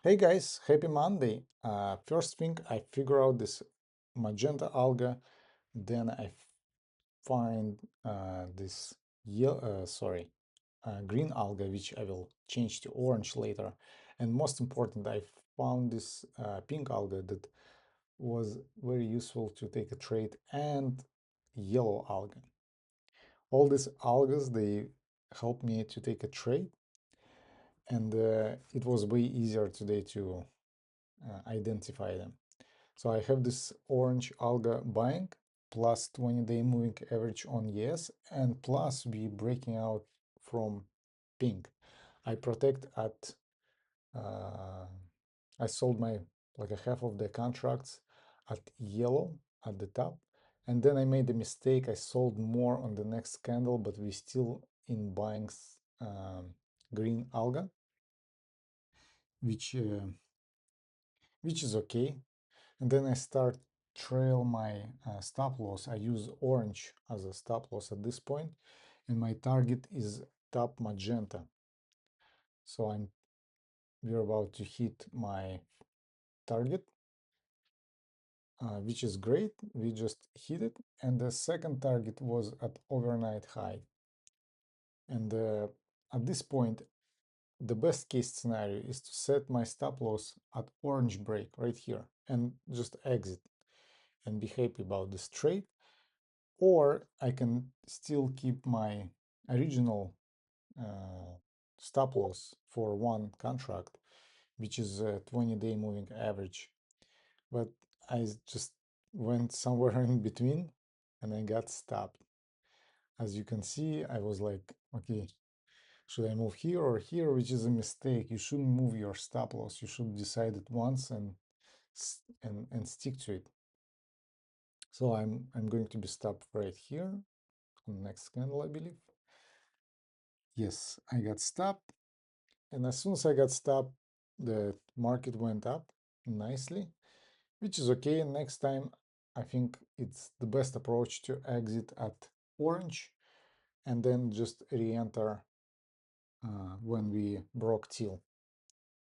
Hey guys, happy Monday. First thing, I figure out this magenta alga, then I find this green alga, which I will change to orange later. And most important, I found this pink alga that was very useful to take a trade, and yellow alga. All these algas, they help me to take a trade, and it was way easier today to identify them. So I have this orange alga buying plus 20-day moving average on yes, and plus we breaking out from pink. I protect at I sold my like a half of the contracts at yellow at the top, and then I made a mistake. I sold more on the next candle, but we still in buying green alga, which uh, which is okay. And then I start trail my stop loss. I use orange as a stop loss at this point, and my target is top magenta. So we're about to hit my target, which is great. We just hit it, and the second target was at overnight high. And at this point, the best case scenario is to set my stop loss at orange break right here and just exit and be happy about this trade. Or I can still keep my original stop loss for one contract, which is a 20-day moving average. But I just went somewhere in between and I got stopped. As you can see, I was like, okay, should I move here or here, which is a mistake. You shouldn't move your stop loss. You should decide it once and stick to it. So I'm going to be stopped right here on the next candle, I believe. Yes, I got stopped, and as soon as I got stopped, the market went up nicely, which is okay. Next time, I think it's the best approach to exit at orange and then just re-enter when we broke teal.